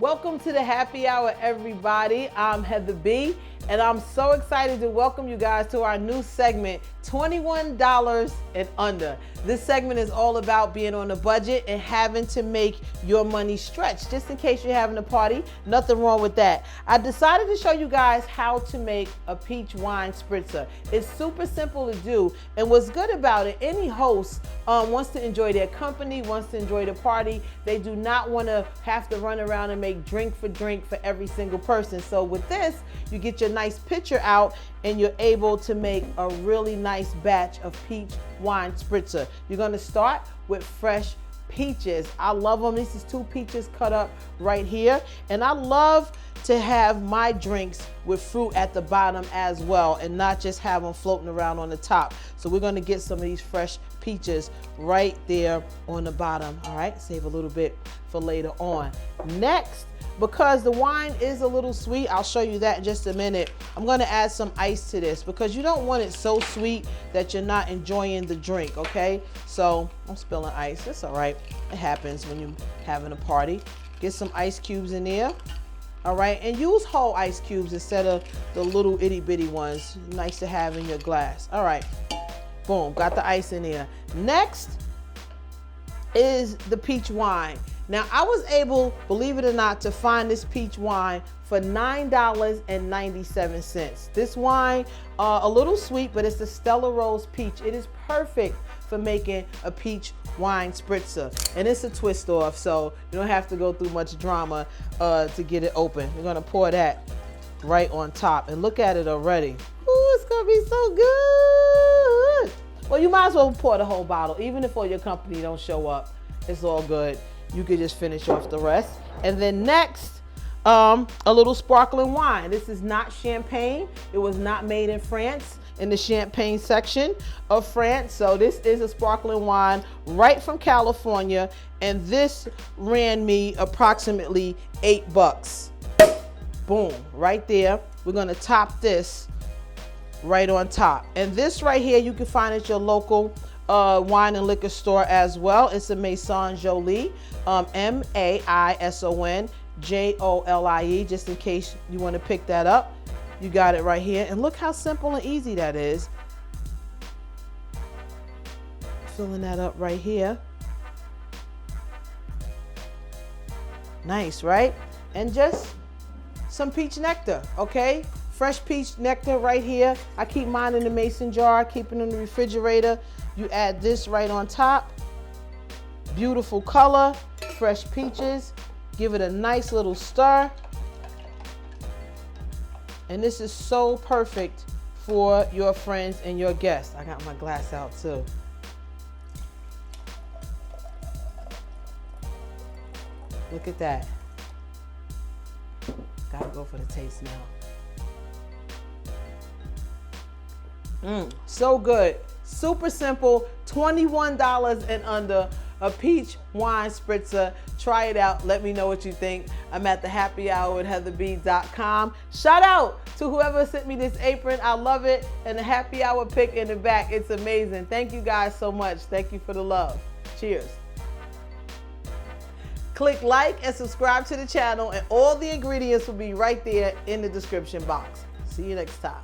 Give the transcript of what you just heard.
Welcome to the happy hour, everybody. I'm Heather B, and I'm so excited to welcome you guys to our new segment, $21 and Under. This segment is all about being on a budget and having to make your money stretch. Just in case you're having a party, nothing wrong with that. I decided to show you guys how to make a peach wine spritzer. It's super simple to do, and what's good about it, any host wants to enjoy their company, wants to enjoy the party. They do not want to have to run around and make drink for every single person. So with this, you get your nice pitcher out and you're able to make a really nice batch of peach wine spritzer. You're going to start with fresh peaches. I love them. This is 2 peaches cut up right here, and I love to have my drinks with fruit at the bottom as well, and not just have them floating around on the top. So we're going to get some of these fresh peaches right there on the bottom. All right, save a little bit for later on. Next, because the wine is a little sweet, I'll show you that in just a minute, I'm going to add some ice to this because you don't want it so sweet that you're not enjoying the drink, okay? So I'm spilling ice. It's all right. It happens when you're having a party. Get some ice cubes in there. All right, and use whole ice cubes instead of the little itty bitty ones. Nice to have in your glass. All right, boom, got the ice in there. Next is the peach wine. Now, I was able, believe it or not, to find this peach wine for $9.97. This wine, a little sweet, but it's the Stella Rose peach. It is perfect for making a peach wine spritzer. And it's a twist off, so you don't have to go through much drama to get it open. We're gonna pour that right on top, and look at it already. Ooh, it's gonna be so good. Well, you might as well pour the whole bottle, even if all your company don't show up. It's all good. You could just finish off the rest. And then next, a little sparkling wine. This is not champagne. It was not made in France, in the champagne section of France. So this is a sparkling wine right from California. And this ran me approximately $8. Boom, right there. We're gonna top this right on top. And this right here, you can find at your local wine and liquor store as well. It's a Maison Jolie, M-A-I-S-O-N-J-O-L-I-E, just in case you want to pick that up. You got it right here. And look how simple and easy that is. Filling that up right here. Nice, right? And just some peach nectar, okay? Fresh peach nectar right here. I keep mine in the mason jar, keep it in the refrigerator. You add this right on top. Beautiful color, fresh peaches. Give it a nice little stir. And this is so perfect for your friends and your guests. I got my glass out too. Look at that. Gotta go for the taste now. So good. Super simple, $21 and under, a peach wine spritzer. Try it out. Let me know what you think. I'm at the happy hour at heatherb.com. Shout out to whoever sent me this apron. I love it. And the happy hour pic in the back. It's amazing. Thank you guys so much. Thank you for the love. Cheers. Click like and subscribe to the channel, and all the ingredients will be right there in the description box. See you next time.